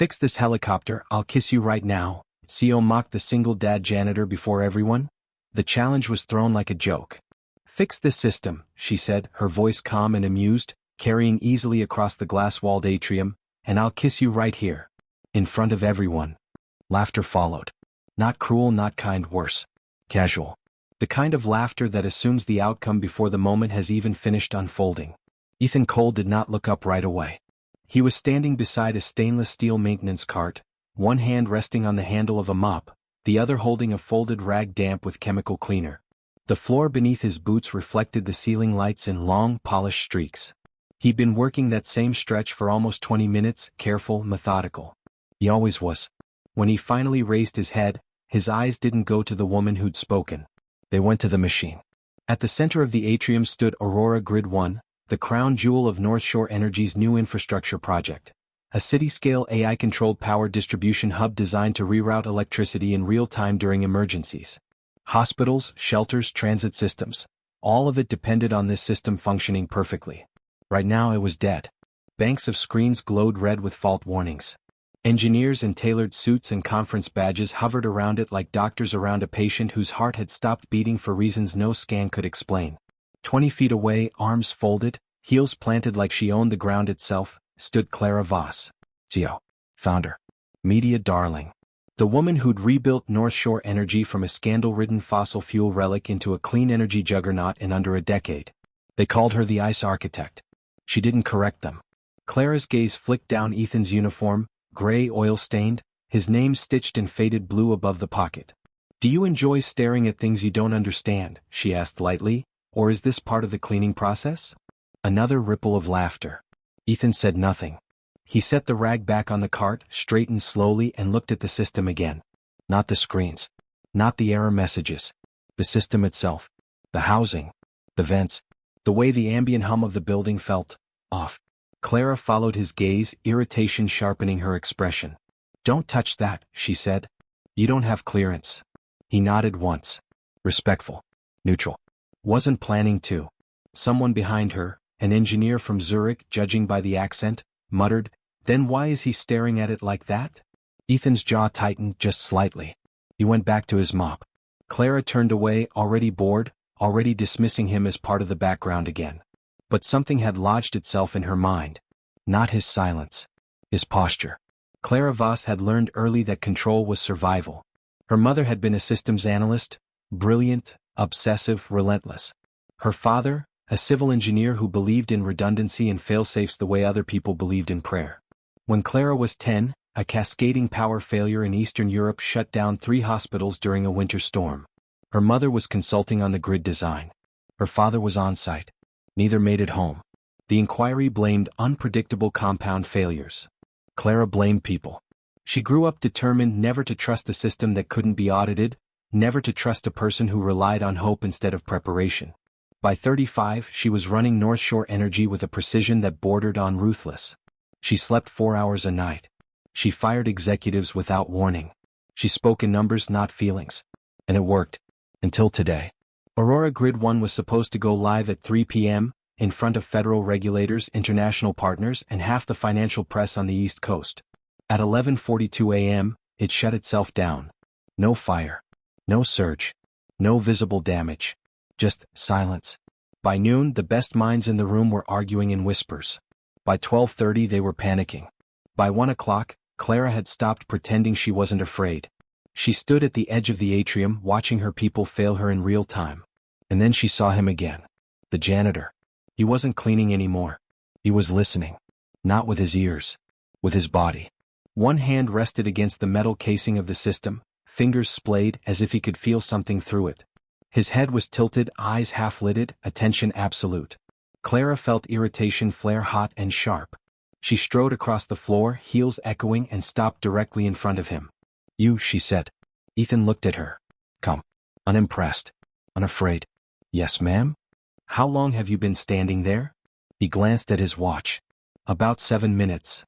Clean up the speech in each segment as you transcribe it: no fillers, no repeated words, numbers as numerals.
Fix this helicopter, I'll kiss you right now, CO mocked the single-dad janitor before everyone. The challenge was thrown like a joke. Fix this system, she said, her voice calm and amused, carrying easily across the glass-walled atrium, and I'll kiss you right here. In front of everyone. Laughter followed. Not cruel, not kind, worse. Casual. The kind of laughter that assumes the outcome before the moment has even finished unfolding. Ethan Cole did not look up right away. He was standing beside a stainless steel maintenance cart, one hand resting on the handle of a mop, the other holding a folded rag damp with chemical cleaner. The floor beneath his boots reflected the ceiling lights in long, polished streaks. He'd been working that same stretch for almost 20 minutes, careful, methodical. He always was. When he finally raised his head, his eyes didn't go to the woman who'd spoken. They went to the machine. At the center of the atrium stood Aurora Grid 1, the crown jewel of North Shore Energy's new infrastructure project. A city-scale AI-controlled power distribution hub designed to reroute electricity in real time during emergencies. Hospitals, shelters, transit systems. All of it depended on this system functioning perfectly. Right now it was dead. Banks of screens glowed red with fault warnings. Engineers in tailored suits and conference badges hovered around it like doctors around a patient whose heart had stopped beating for reasons no scan could explain. 20 feet away, arms folded, heels planted like she owned the ground itself, stood Clara Voss. CEO. Founder. Media darling. The woman who'd rebuilt North Shore Energy from a scandal-ridden fossil fuel relic into a clean energy juggernaut in under a decade. They called her the Ice Architect. She didn't correct them. Clara's gaze flicked down Ethan's uniform, gray, oil-stained, his name stitched in faded blue above the pocket. Do you enjoy staring at things you don't understand, she asked lightly, or is this part of the cleaning process? Another ripple of laughter. Ethan said nothing. He set the rag back on the cart, straightened slowly and looked at the system again. Not the screens. Not the error messages. The system itself. The housing. The vents. The way the ambient hum of the building felt. Off. Clara followed his gaze, irritation sharpening her expression. Don't touch that, she said. You don't have clearance. He nodded once. Respectful. Neutral. Wasn't planning to. Someone behind her, an engineer from Zurich, judging by the accent, muttered, then why is he staring at it like that? Ethan's jaw tightened just slightly. He went back to his mop. Clara turned away, already bored, already dismissing him as part of the background again. But something had lodged itself in her mind. Not his silence. His posture. Clara Voss had learned early that control was survival. Her mother had been a systems analyst, brilliant, obsessive, relentless. Her father, a civil engineer who believed in redundancy and fail-safes the way other people believed in prayer. When Clara was 10, a cascading power failure in Eastern Europe shut down 3 hospitals during a winter storm. Her mother was consulting on the grid design. Her father was on site. Neither made it home. The inquiry blamed unpredictable compound failures. Clara blamed people. She grew up determined never to trust a system that couldn't be audited, never to trust a person who relied on hope instead of preparation. By 35, she was running North Shore Energy with a precision that bordered on ruthless. She slept 4 hours a night. She fired executives without warning. She spoke in numbers, not feelings. And it worked. Until today. Aurora Grid 1 was supposed to go live at 3 p.m., in front of federal regulators, international partners, and half the financial press on the East Coast. At 11:42 a.m., it shut itself down. No fire. No surge. No visible damage. Just silence. By noon, the best minds in the room were arguing in whispers. By 12:30, they were panicking. By 1 o'clock, Clara had stopped pretending she wasn't afraid. She stood at the edge of the atrium, watching her people fail her in real time. And then she saw him again. The janitor. He wasn't cleaning anymore. He was listening. Not with his ears. With his body. One hand rested against the metal casing of the system, fingers splayed as if he could feel something through it. His head was tilted, eyes half-lidded, attention absolute. Clara felt irritation flare hot and sharp. She strode across the floor, heels echoing, and stopped directly in front of him. You, she said. Ethan looked at her. Come. Unimpressed. Unafraid. Yes, ma'am? How long have you been standing there? He glanced at his watch. About 7 minutes.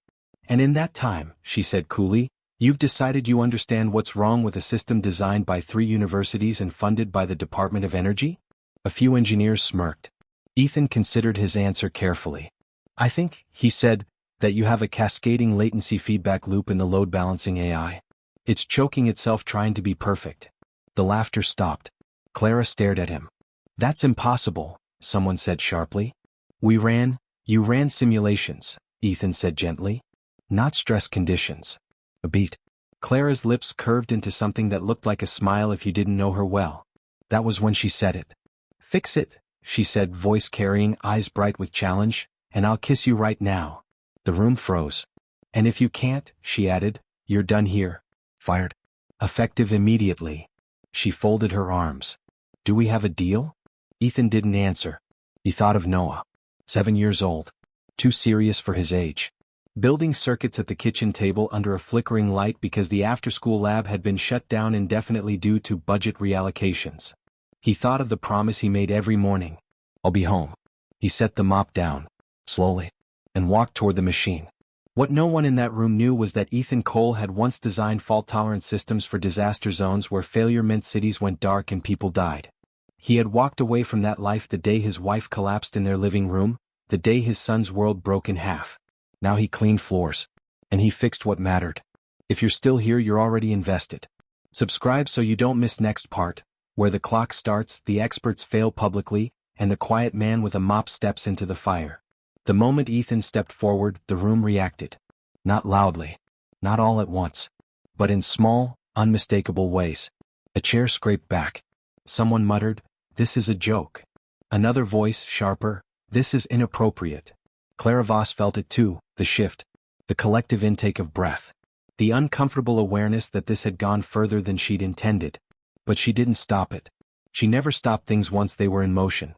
And in that time, she said coolly, you've decided you understand what's wrong with a system designed by 3 universities and funded by the Department of Energy? A few engineers smirked. Ethan considered his answer carefully. I think, he said, That you have a cascading latency feedback loop in the load balancing AI. It's choking itself trying to be perfect. The laughter stopped. Clara stared at him. That's impossible, someone said sharply. You ran simulations, Ethan said gently. Not stress conditions. A beat. Clara's lips curved into something that looked like a smile if you didn't know her well. That was when she said it. Fix it, she said, voice carrying, eyes bright with challenge, and I'll kiss you right now. The room froze. And if you can't, she added, you're done here. Fired. Effective immediately. She folded her arms. Do we have a deal? Ethan didn't answer. He thought of Noah. 7 years old. Too serious for his age. Building circuits at the kitchen table under a flickering light because the after-school lab had been shut down indefinitely due to budget reallocations. He thought of the promise he made every morning. I'll be home. He set the mop down, slowly, and walked toward the machine. What no one in that room knew was that Ethan Cole had once designed fault-tolerant systems for disaster zones where failure meant cities went dark and people died. He had walked away from that life the day his wife collapsed in their living room, the day his son's world broke in half. Now he cleaned floors. And he fixed what mattered. If you're still here, you're already invested. Subscribe so you don't miss next part, where the clock starts, the experts fail publicly, and the quiet man with a mop steps into the fire. The moment Ethan stepped forward, the room reacted. Not loudly. Not all at once. But in small, unmistakable ways. A chair scraped back. Someone muttered, "This is a joke." Another voice, sharper, "This is inappropriate." Clara Voss felt it too, the shift. The collective intake of breath. The uncomfortable awareness that this had gone further than she'd intended. But she didn't stop it. She never stopped things once they were in motion.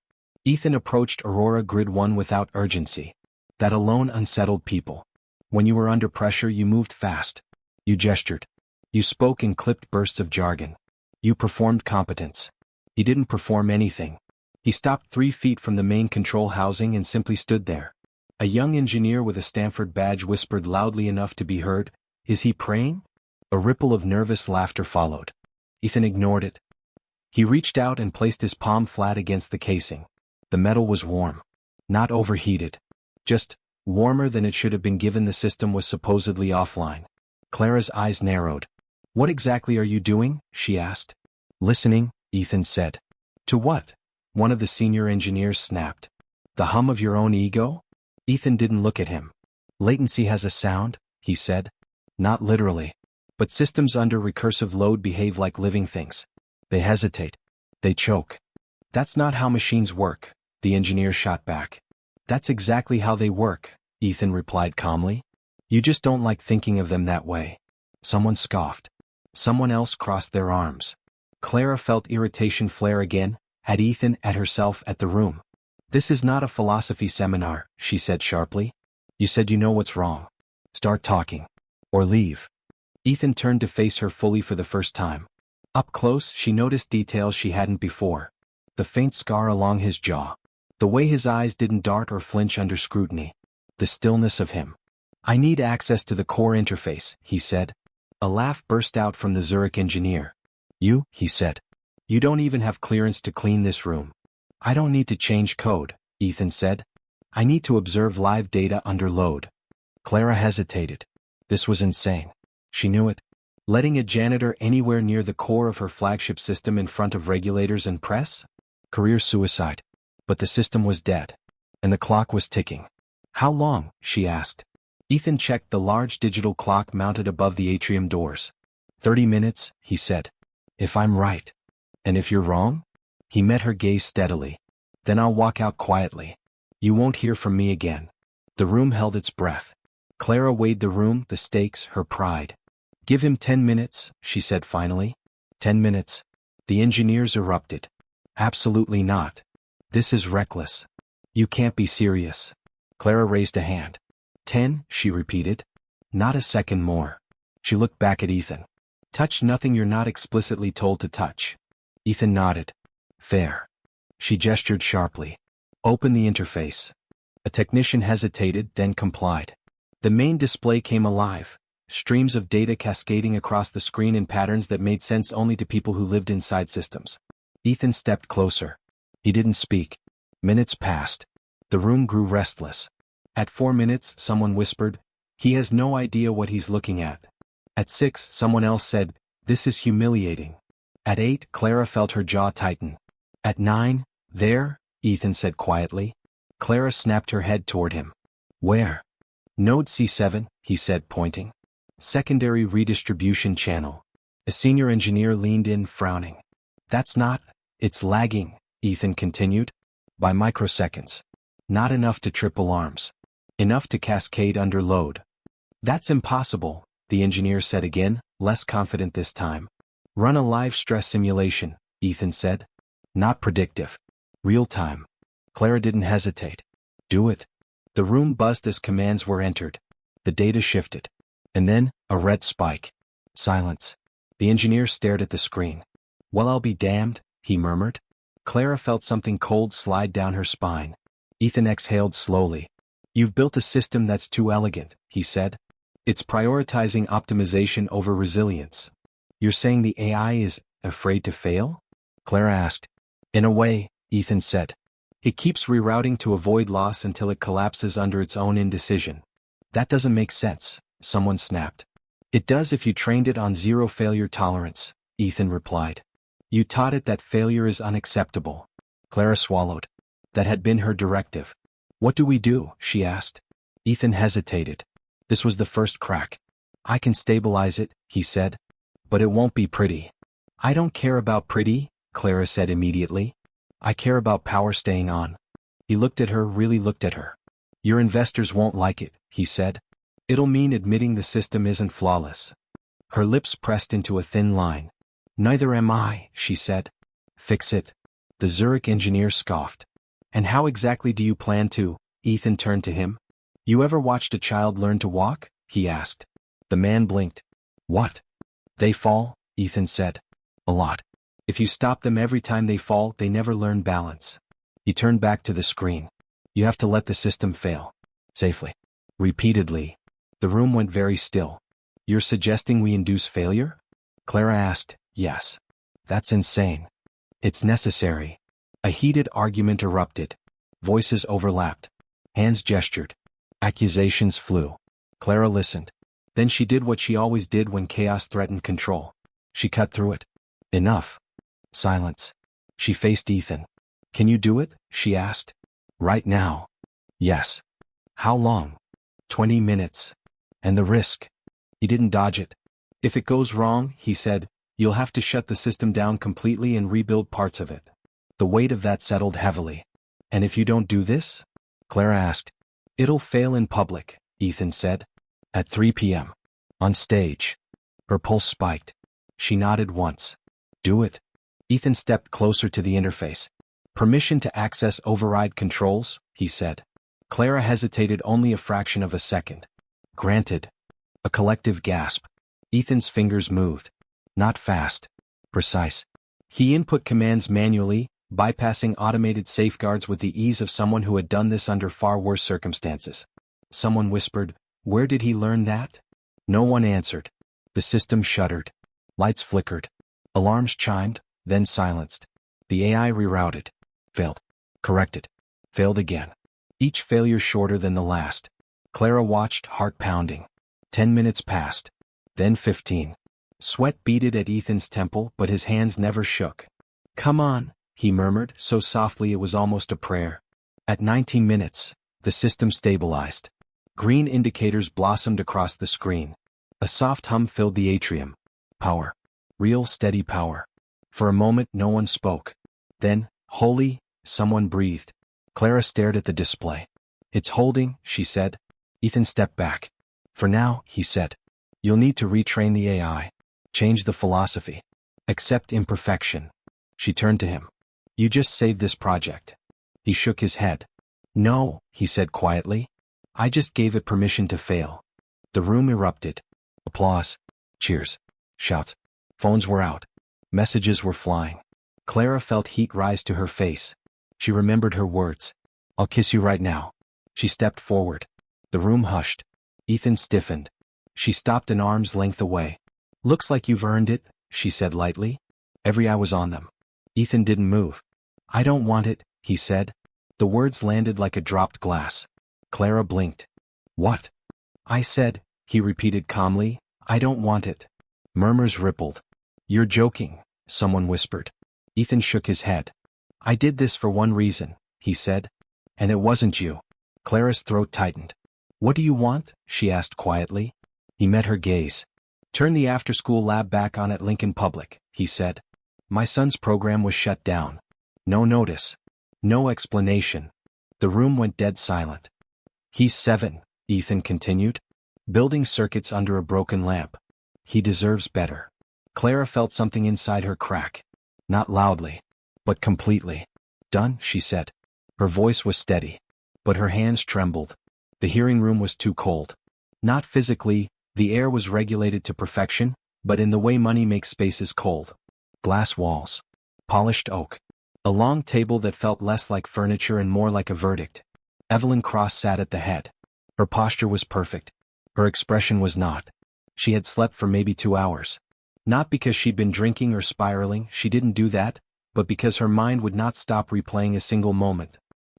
Ethan approached Aurora Grid 1 without urgency. That alone unsettled people. When you were under pressure, you moved fast. You gestured. You spoke in clipped bursts of jargon. You performed competence. He didn't perform anything. He stopped 3 feet from the main control housing and simply stood there. A young engineer with a Stanford badge whispered loudly enough to be heard, "Is he praying?" A ripple of nervous laughter followed. Ethan ignored it. He reached out and placed his palm flat against the casing. The metal was warm. Not overheated. Just warmer than it should have been given the system was supposedly offline. Clara's eyes narrowed. "What exactly are you doing?" she asked. "Listening," Ethan said. "To what?" One of the senior engineers snapped. "The hum of your own ego?" Ethan didn't look at him. "Latency has a sound," he said. "Not literally. But systems under recursive load behave like living things. They hesitate. They choke." "That's not how machines work," the engineer shot back. "That's exactly how they work," Ethan replied calmly. "You just don't like thinking of them that way." Someone scoffed. Someone else crossed their arms. Clara felt irritation flare again, at Ethan, at herself, at the room. "This is not a philosophy seminar," she said sharply. "You said you know what's wrong. Start talking. Or leave." Ethan turned to face her fully for the first time. Up close, she noticed details she hadn't before. The faint scar along his jaw. The way his eyes didn't dart or flinch under scrutiny. The stillness of him. "I need access to the core interface," he said. A laugh burst out from the Zurich engineer. "You," he said. "You don't even have clearance to clean this room." "I don't need to change code," Ethan said. "I need to observe live data under load." Clara hesitated. This was insane. She knew it. Letting a janitor anywhere near the core of her flagship system in front of regulators and press? Career suicide. But the system was dead. And the clock was ticking. "How long?" she asked. Ethan checked the large digital clock mounted above the atrium doors. 30 minutes, he said. "If I'm right. And if you're wrong?" He met her gaze steadily. "Then I'll walk out quietly. You won't hear from me again." The room held its breath. Clara weighed the room, the stakes, her pride. "Give him 10 minutes, she said finally. 10 minutes. The engineers erupted. "Absolutely not. This is reckless. You can't be serious." Clara raised a hand. 10, she repeated. "Not a second more." She looked back at Ethan. "Touch nothing you're not explicitly told to touch." Ethan nodded. "Fair." She gestured sharply. "Open the interface." A technician hesitated, then complied. The main display came alive. Streams of data cascading across the screen in patterns that made sense only to people who lived inside systems. Ethan stepped closer. He didn't speak. Minutes passed. The room grew restless. At 4 minutes, someone whispered, He has no idea what he's looking at. At 6, someone else said, "This is humiliating." At 8, Clara felt her jaw tighten. At 9, "There," Ethan said quietly. Clara snapped her head toward him. "Where?" "Node C7, he said, pointing. "Secondary redistribution channel." A senior engineer leaned in, frowning. "That's not, it's lagging," Ethan continued. "By microseconds. Not enough to trip alarms. Enough to cascade under load." "That's impossible," the engineer said again, less confident this time. "Run a live stress simulation," Ethan said. "Not predictive. Real time." Clara didn't hesitate. "Do it." The room buzzed as commands were entered. The data shifted. And then, a red spike. Silence. The engineer stared at the screen. "Well, I'll be damned," he murmured. Clara felt something cold slide down her spine. Ethan exhaled slowly. "You've built a system that's too elegant," he said. "It's prioritizing optimization over resilience." "You're saying the AI is afraid to fail?" Clara asked. "In a way," Ethan said. "It keeps rerouting to avoid loss until it collapses under its own indecision." "That doesn't make sense," someone snapped. "It does if you trained it on zero failure tolerance," Ethan replied. "You taught it that failure is unacceptable." Clara swallowed. That had been her directive. "What do we do?" she asked. Ethan hesitated. This was the first crack. "I can stabilize it," he said. "But it won't be pretty." "I don't care about pretty," Clara said immediately. "I care about power staying on." He looked at her, really looked at her. "Your investors won't like it," he said. "It'll mean admitting the system isn't flawless." Her lips pressed into a thin line. "Neither am I," she said. "Fix it." The Zurich engineer scoffed. "And how exactly do you plan to?" Ethan turned to him. "You ever watched a child learn to walk?" he asked. The man blinked. "What?" "They fall," Ethan said. "A lot. If you stop them every time they fall, they never learn balance." He turned back to the screen. "You have to let the system fail. Safely." Repeatedly. The room went very still. "You're suggesting we induce failure?" Clara asked. "Yes." "That's insane." "It's necessary." A heated argument erupted. Voices overlapped. Hands gestured. Accusations flew. Clara listened. Then she did what she always did when chaos threatened control. She cut through it. "Enough." Silence. She faced Ethan. "Can you do it?" she asked. "Right now." "Yes." "How long?" 20 minutes. "And the risk?" He didn't dodge it. "If it goes wrong," he said, "you'll have to shut the system down completely and rebuild parts of it." The weight of that settled heavily. "And if you don't do this?" Clara asked. "It'll fail in public," Ethan said. "At 3 p.m. On stage." Her pulse spiked. She nodded once. "Do it." Ethan stepped closer to the interface. "Permission to access override controls," he said. Clara hesitated only a fraction of a second. "Granted." A collective gasp. Ethan's fingers moved. Not fast. Precise. He input commands manually, bypassing automated safeguards with the ease of someone who had done this under far worse circumstances. Someone whispered, "Where did he learn that?" No one answered. The system shuddered. Lights flickered. Alarms chimed, then silenced. The AI rerouted. Failed. Corrected. Failed again. Each failure shorter than the last. Clara watched, heart pounding. 10 minutes passed. Then 15. Sweat beaded at Ethan's temple, but his hands never shook. "Come on," he murmured, so softly it was almost a prayer. At 19 minutes, the system stabilized. Green indicators blossomed across the screen. A soft hum filled the atrium. Power. Real, steady power. For a moment no one spoke. Then, "Holy," someone breathed. Clara stared at the display. "It's holding," she said. Ethan stepped back. "For now," he said. "You'll need to retrain the AI. Change the philosophy. Accept imperfection." She turned to him. "You just saved this project." He shook his head. "No," he said quietly. "I just gave it permission to fail." The room erupted. Applause. Cheers. Shouts. Phones were out. Messages were flying. Clara felt heat rise to her face. She remembered her words. "I'll kiss you right now." She stepped forward. The room hushed. Ethan stiffened. She stopped an arm's length away. "Looks like you've earned it," she said lightly. Every eye was on them. Ethan didn't move. "I don't want it," he said. The words landed like a dropped glass. Clara blinked. "What?" I said, he repeated calmly, I don't want it. Murmurs rippled. You're joking, someone whispered. Ethan shook his head. I did this for one reason, he said. And it wasn't you. Clara's throat tightened. What do you want? She asked quietly. He met her gaze. Turn the after-school lab back on at Lincoln Public, he said. My son's program was shut down. No notice. No explanation. The room went dead silent. He's 7, Ethan continued. Building circuits under a broken lamp. He deserves better. Clara felt something inside her crack. Not loudly, but completely. Done, she said. Her voice was steady, but her hands trembled. The hearing room was too cold. Not physically, the air was regulated to perfection, but in the way money makes spaces cold. Glass walls. Polished oak. A long table that felt less like furniture and more like a verdict. Evelyn Cross sat at the head. Her posture was perfect. Her expression was not. She had slept for maybe 2 hours. Not because she'd been drinking or spiraling, she didn't do that, but because her mind would not stop replaying a single moment.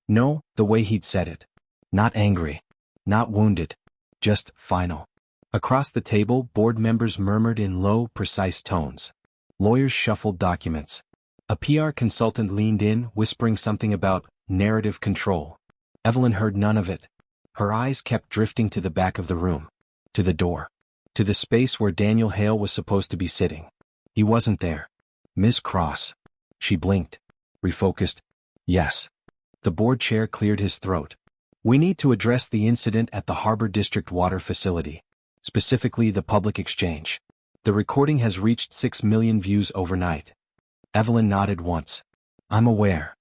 No, the way he'd said it. Not angry. Not wounded. Just final. Across the table, board members murmured in low, precise tones. Lawyers shuffled documents. A PR consultant leaned in, whispering something about narrative control. Evelyn heard none of it. Her eyes kept drifting to the back of the room. To the door. To the space where Daniel Hale was supposed to be sitting. He wasn't there. Ms. Cross. She blinked. Refocused. Yes. The board chair cleared his throat. We need to address the incident at the Harbor District Water Facility. Specifically the public exchange. The recording has reached 6 million views overnight. Evelyn nodded once. I'm aware.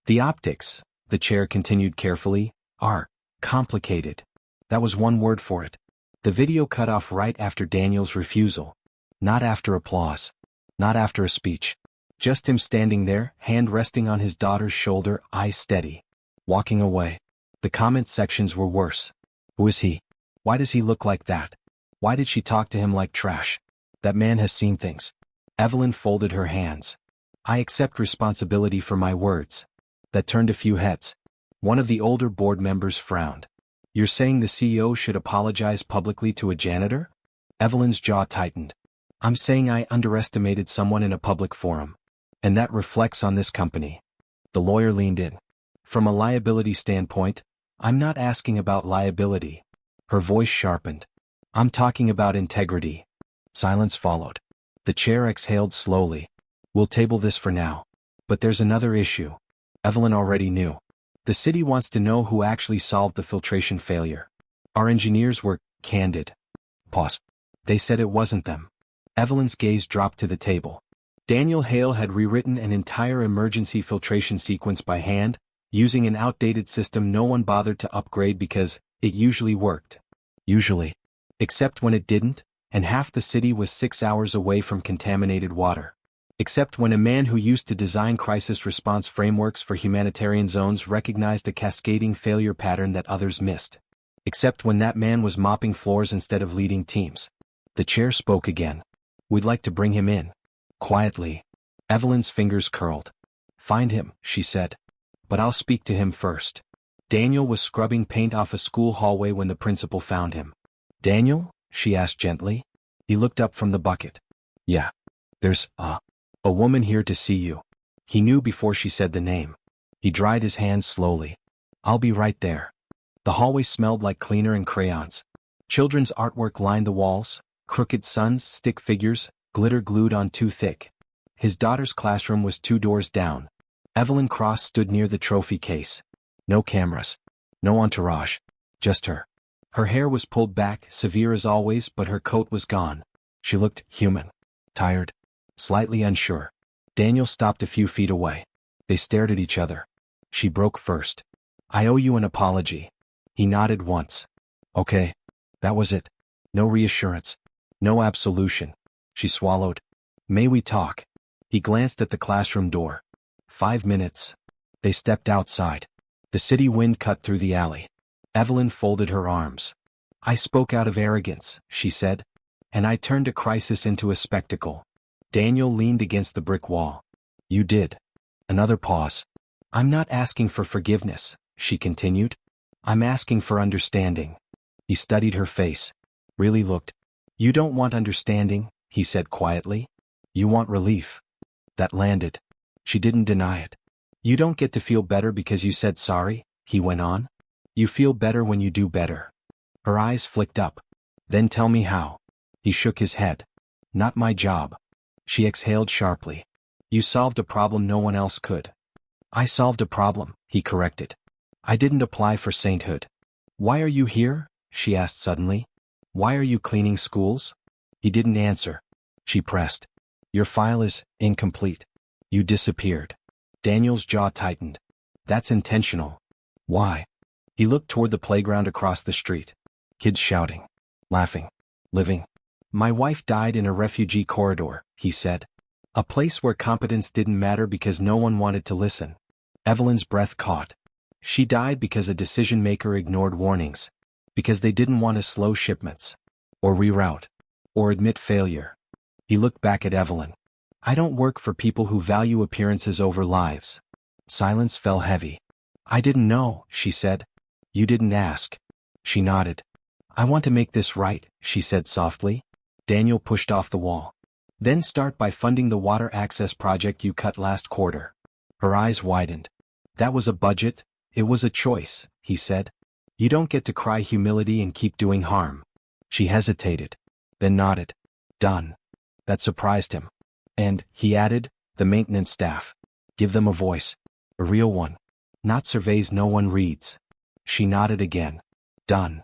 The optics, the chair continued carefully, are complicated. That was one word for it. The video cut off right after Daniel's refusal. Not after applause. Not after a speech. Just him standing there, hand resting on his daughter's shoulder, eyes steady. Walking away. The comment sections were worse. Who is he? Why does he look like that? Why did she talk to him like trash? That man has seen things. Evelyn folded her hands. I accept responsibility for my words. That turned a few heads. One of the older board members frowned. You're saying the CEO should apologize publicly to a janitor? Evelyn's jaw tightened. I'm saying I underestimated someone in a public forum. And that reflects on this company. The lawyer leaned in. From a liability standpoint, I'm not asking about liability. Her voice sharpened. I'm talking about integrity. Silence followed. The chair exhaled slowly. We'll table this for now. But there's another issue. Evelyn already knew. The city wants to know who actually solved the filtration failure. Our engineers were candid. Pause. They said it wasn't them. Evelyn's gaze dropped to the table. Daniel Hale had rewritten an entire emergency filtration sequence by hand, using an outdated system no one bothered to upgrade because it usually worked. Usually. Except when it didn't, and half the city was 6 hours away from contaminated water. Except when a man who used to design crisis response frameworks for humanitarian zones recognized a cascading failure pattern that others missed. Except when that man was mopping floors instead of leading teams. The chair spoke again. We'd like to bring him in. Quietly. Evelyn's fingers curled. Find him, she said. But I'll speak to him first. Daniel was scrubbing paint off a school hallway when the principal found him. Daniel? She asked gently. He looked up from the bucket. Yeah. There's a woman here to see you. He knew before she said the name. He dried his hands slowly. I'll be right there. The hallway smelled like cleaner and crayons. Children's artwork lined the walls, crooked suns, stick figures, glitter glued on too thick. His daughter's classroom was 2 doors down. Evelyn Cross stood near the trophy case. No cameras. No entourage. Just her. Her hair was pulled back, severe as always, but her coat was gone. She looked human. Tired. Slightly unsure. Daniel stopped a few feet away. They stared at each other. She broke first. I owe you an apology. He nodded once. Okay. That was it. No reassurance. No absolution. She swallowed. May we talk? He glanced at the classroom door. 5 minutes. They stepped outside. The city wind cut through the alley. Evelyn folded her arms. I spoke out of arrogance, she said. And I turned a crisis into a spectacle. Daniel leaned against the brick wall. You did. Another pause. I'm not asking for forgiveness, she continued. I'm asking for understanding. He studied her face. Really looked. You don't want understanding, he said quietly. You want relief. That landed. She didn't deny it. You don't get to feel better because you said sorry, he went on. You feel better when you do better. Her eyes flicked up. Then tell me how. He shook his head. Not my job. She exhaled sharply. You solved a problem no one else could. I solved a problem, he corrected. I didn't apply for sainthood. Why are you here? She asked suddenly. Why are you cleaning schools? He didn't answer. She pressed. Your file is incomplete. You disappeared. Daniel's jaw tightened. That's intentional. Why? He looked toward the playground across the street. Kids shouting, laughing, living. My wife died in a refugee corridor, he said. A place where competence didn't matter because no one wanted to listen. Evelyn's breath caught. She died because a decision maker ignored warnings. Because they didn't want to slow shipments. Or reroute. Or admit failure. He looked back at Evelyn. I don't work for people who value appearances over lives. Silence fell heavy. I didn't know, she said. You didn't ask. She nodded. I want to make this right, she said softly. Daniel pushed off the wall. Then start by funding the water access project you cut last quarter. Her eyes widened. That was a budget, it was a choice, he said. You don't get to cry humility and keep doing harm. She hesitated. Then nodded. Done. That surprised him. And, he added, the maintenance staff. Give them a voice. A real one. Not surveys no one reads. She nodded again. Done.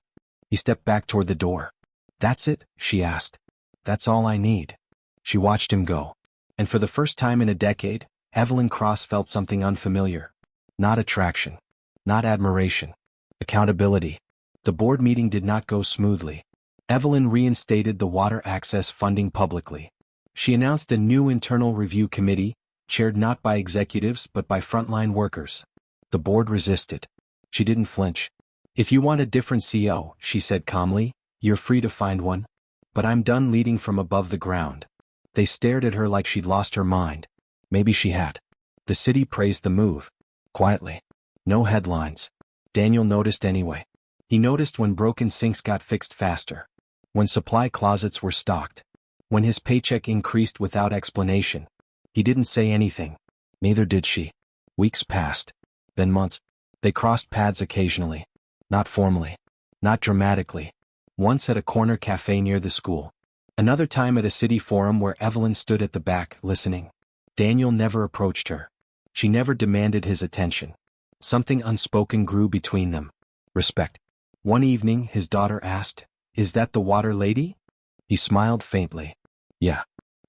He stepped back toward the door. That's it? She asked. That's all I need. She watched him go. And for the first time in a decade, Evelyn Cross felt something unfamiliar. Not attraction. Not admiration. Accountability. The board meeting did not go smoothly. Evelyn reinstated the water access funding publicly. She announced a new internal review committee, chaired not by executives but by frontline workers. The board resisted. She didn't flinch. If you want a different CEO, she said calmly, you're free to find one. But I'm done leading from above the ground. They stared at her like she'd lost her mind. Maybe she had. The city praised the move. Quietly. No headlines. Daniel noticed anyway. He noticed when broken sinks got fixed faster. When supply closets were stocked. When his paycheck increased without explanation. He didn't say anything. Neither did she. Weeks passed. Then months. They crossed paths occasionally. Not formally. Not dramatically. Once at a corner cafe near the school. Another time at a city forum where Evelyn stood at the back, listening. Daniel never approached her. She never demanded his attention. Something unspoken grew between them. Respect. One evening his daughter asked, Is that the water lady? He smiled faintly. Yeah.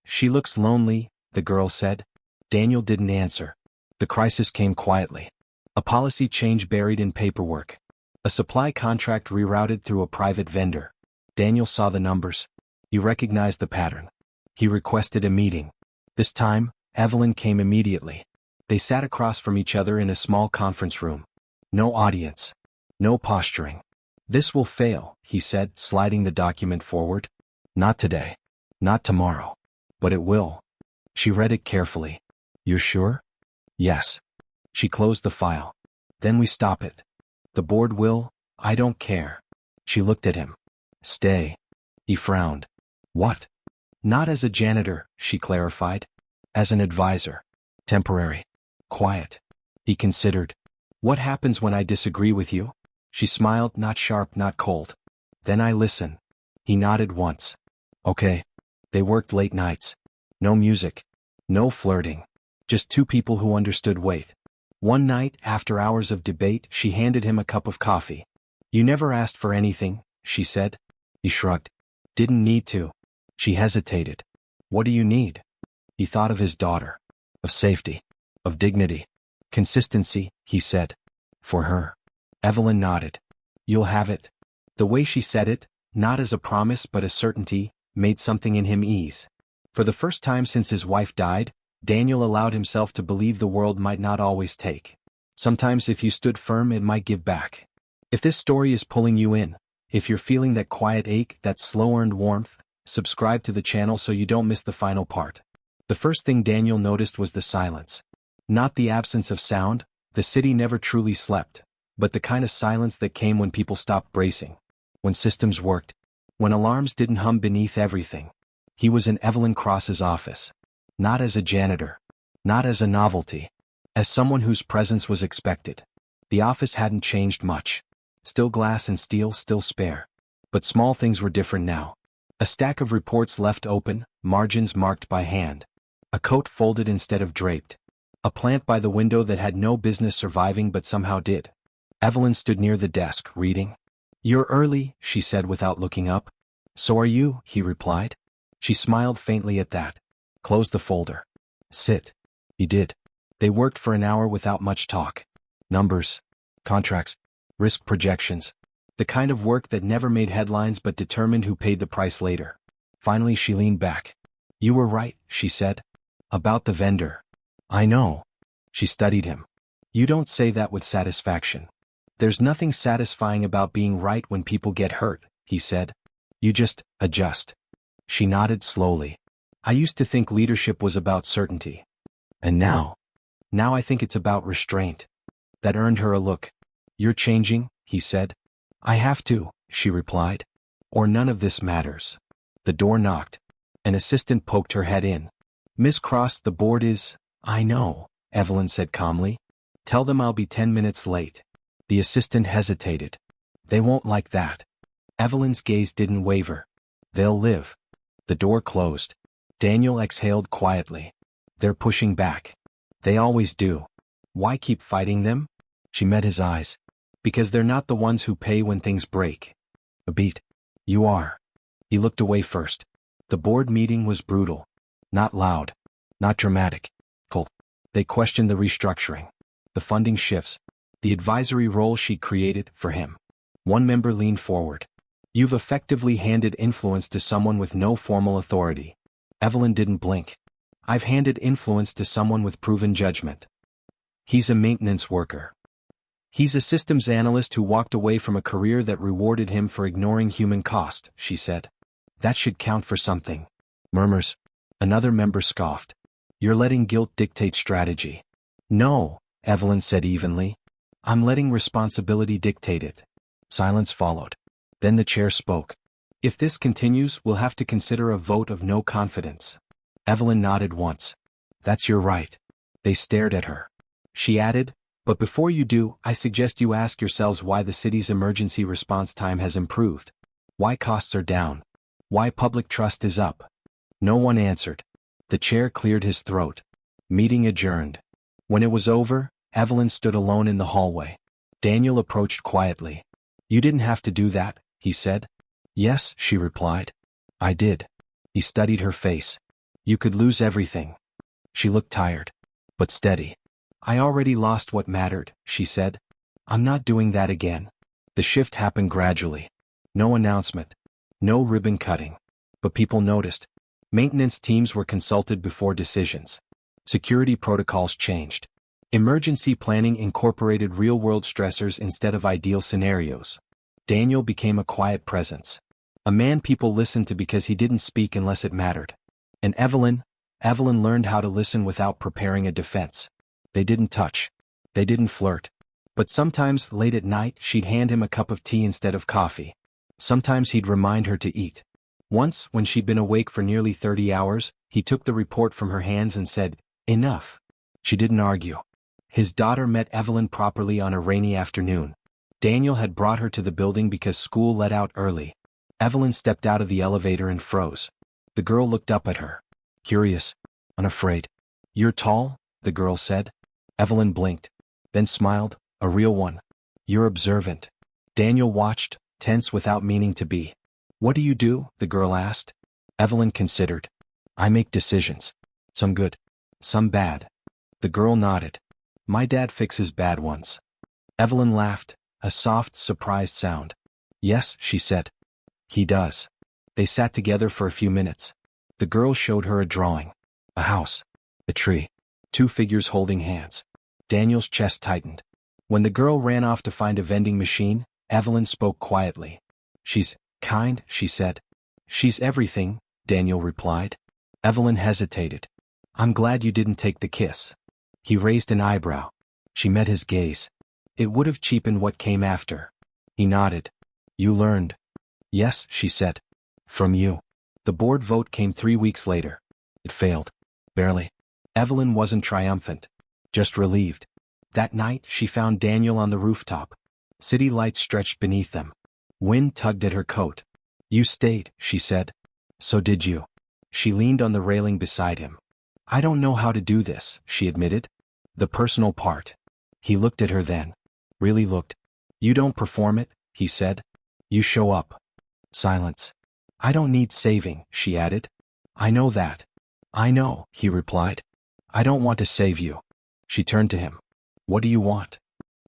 She looks lonely, the girl said. Daniel didn't answer. The crisis came quietly. A policy change buried in paperwork. A supply contract rerouted through a private vendor. Daniel saw the numbers. He recognized the pattern. He requested a meeting. This time, Evelyn came immediately. They sat across from each other in a small conference room. No audience. No posturing. This will fail, he said, sliding the document forward. Not today. Not tomorrow. But it will. She read it carefully. You're sure? Yes. She closed the file. Then we stop it. The board will, I don't care. She looked at him. Stay. He frowned. What? Not as a janitor, she clarified. As an advisor. Temporary. Quiet. He considered. What happens when I disagree with you? She smiled, not sharp, not cold. Then I listen. He nodded once. Okay. They worked late nights. No music. No flirting. Just two people who understood weight. One night, after hours of debate, she handed him a cup of coffee. You never asked for anything, she said. He shrugged. Didn't need to. She hesitated. What do you need? He thought of his daughter. Of safety. Of dignity. Consistency, he said. For her. Evelyn nodded. You'll have it. The way she said it, not as a promise but a certainty, made something in him ease. For the first time since his wife died, Daniel allowed himself to believe the world might not always take. Sometimes if you stood firm it might give back. If this story is pulling you in, if you're feeling that quiet ache, that slow-earned warmth, subscribe to the channel so you don't miss the final part. The first thing Daniel noticed was the silence. Not the absence of sound, the city never truly slept, but the kind of silence that came when people stopped bracing. when systems worked, when alarms didn't hum beneath everything. He was in Evelyn Cross's office. Not as a janitor. Not as a novelty. As someone whose presence was expected. The office hadn't changed much. Still glass and steel, still spare. But small things were different now. A stack of reports left open, margins marked by hand. A coat folded instead of draped. A plant by the window that had no business surviving but somehow did. Evelyn stood near the desk, reading. "You're early," she said without looking up. "So are you," he replied. She smiled faintly at that. "Close the folder. Sit." He did. They worked for an hour without much talk. Numbers. Contracts. Risk projections. The kind of work that never made headlines but determined who paid the price later. Finally she leaned back. "You were right," she said. "About the vendor." "I know." She studied him. "You don't say that with satisfaction." "There's nothing satisfying about being right when people get hurt," he said. "You just adjust." She nodded slowly. "I used to think leadership was about certainty. And now I think it's about restraint." That earned her a look. "You're changing," he said. "I have to," she replied. "Or none of this matters." The door knocked. An assistant poked her head in. "Miss Cross, the board is—" "I know," Evelyn said calmly. "Tell them I'll be 10 minutes late." The assistant hesitated. "They won't like that." Evelyn's gaze didn't waver. "They'll live." The door closed. Daniel exhaled quietly. "They're pushing back. They always do. Why keep fighting them?" She met his eyes. "Because they're not the ones who pay when things break." A beat. "You are." He looked away first. The board meeting was brutal. Not loud. Not dramatic. Cold. They questioned the restructuring. The funding shifts. The advisory role she created for him. One member leaned forward. "You've effectively handed influence to someone with no formal authority." Evelyn didn't blink. "I've handed influence to someone with proven judgment. He's a maintenance worker. He's a systems analyst who walked away from a career that rewarded him for ignoring human cost," she said. "That should count for something." Murmurs. Another member scoffed. "You're letting guilt dictate strategy." "No," Evelyn said evenly. "I'm letting responsibility dictate it." Silence followed. Then the chair spoke. "If this continues, we'll have to consider a vote of no confidence." Evelyn nodded once. "That's your right." They stared at her. She added, "But before you do, I suggest you ask yourselves why the city's emergency response time has improved. Why costs are down. Why public trust is up." No one answered. The chair cleared his throat. Meeting adjourned. When it was over, Evelyn stood alone in the hallway. Daniel approached quietly. "You didn't have to do that," he said. "Yes," she replied. "I did." He studied her face. "You could lose everything." She looked tired. But steady. "I already lost what mattered," she said. "I'm not doing that again." The shift happened gradually. No announcement. No ribbon cutting. But people noticed. Maintenance teams were consulted before decisions. Security protocols changed. Emergency planning incorporated real-world stressors instead of ideal scenarios. Daniel became a quiet presence. A man people listened to because he didn't speak unless it mattered. And Evelyn learned how to listen without preparing a defense. They didn't touch. They didn't flirt. But sometimes, late at night, she'd hand him a cup of tea instead of coffee. Sometimes he'd remind her to eat. Once, when she'd been awake for nearly 30 hours, he took the report from her hands and said, "Enough." She didn't argue. His daughter met Evelyn properly on a rainy afternoon. Daniel had brought her to the building because school let out early. Evelyn stepped out of the elevator and froze. The girl looked up at her. Curious. Unafraid. "You're tall," the girl said. Evelyn blinked. Then smiled, a real one. "You're observant." Daniel watched, tense without meaning to be. "What do you do?" the girl asked. Evelyn considered. "I make decisions. Some good. Some bad." The girl nodded. "My dad fixes bad ones." Evelyn laughed, a soft, surprised sound. "Yes," she said. "He does." They sat together for a few minutes. The girl showed her a drawing. A house. A tree. Two figures holding hands. Daniel's chest tightened. When the girl ran off to find a vending machine, Evelyn spoke quietly. "She's kind," she said. "She's everything," Daniel replied. Evelyn hesitated. "I'm glad you didn't take the kiss." He raised an eyebrow. She met his gaze. "It would have cheapened what came after." He nodded. "You learned." Yes, she said. From you. The board vote came 3 weeks later. It failed. Barely. Evelyn wasn't triumphant. Just relieved. That night, she found Daniel on the rooftop. City lights stretched beneath them. Wind tugged at her coat. You stayed, she said. So did you. She leaned on the railing beside him. I don't know how to do this, she admitted. The personal part. He looked at her then. Really looked. You don't perform it, he said. You show up. Silence. I don't need saving, she added. I know that. I know, he replied. I don't want to save you. She turned to him. What do you want?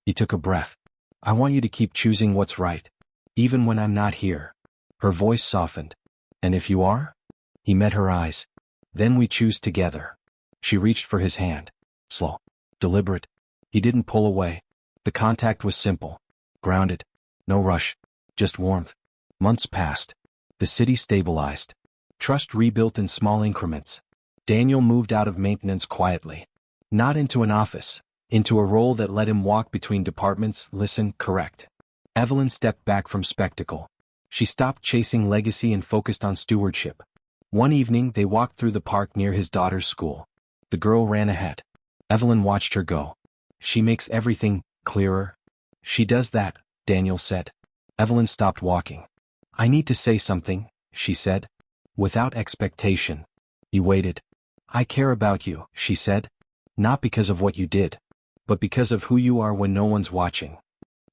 He took a breath. I want you to keep choosing what's right, even when I'm not here. Her voice softened. And if you are? He met her eyes. Then we choose together. She reached for his hand. Slow. Deliberate. He didn't pull away. The contact was simple. Grounded. No rush. Just warmth. Months passed. The city stabilized. Trust rebuilt in small increments. Daniel moved out of maintenance quietly. Not into an office. Into a role that let him walk between departments, listen, correct. Evelyn stepped back from spectacle. She stopped chasing legacy and focused on stewardship. One evening, they walked through the park near his daughter's school. The girl ran ahead. Evelyn watched her go. She makes everything clearer. She does that, Daniel said. Evelyn stopped walking. I need to say something, she said. Without expectation. He waited. I care about you, she said. Not because of what you did, but because of who you are when no one's watching.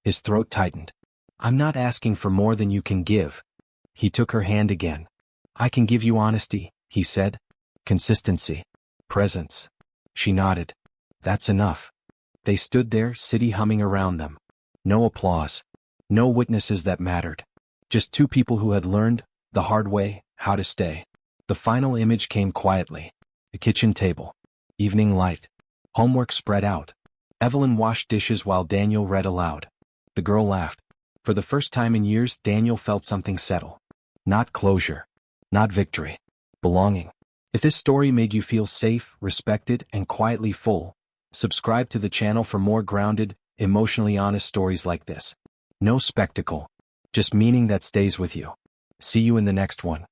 His throat tightened. I'm not asking for more than you can give. He took her hand again. I can give you honesty, he said. Consistency. Presence. She nodded. That's enough. They stood there, city humming around them. No applause. No witnesses that mattered. Just two people who had learned, the hard way, how to stay. The final image came quietly. The kitchen table. Evening light. Homework spread out. Evelyn washed dishes while Daniel read aloud. The girl laughed. For the first time in years, Daniel felt something settle. Not closure. Not victory. Belonging. If this story made you feel safe, respected, and quietly full, subscribe to the channel for more grounded, emotionally honest stories like this. No spectacle. Just meaning that stays with you. See you in the next one.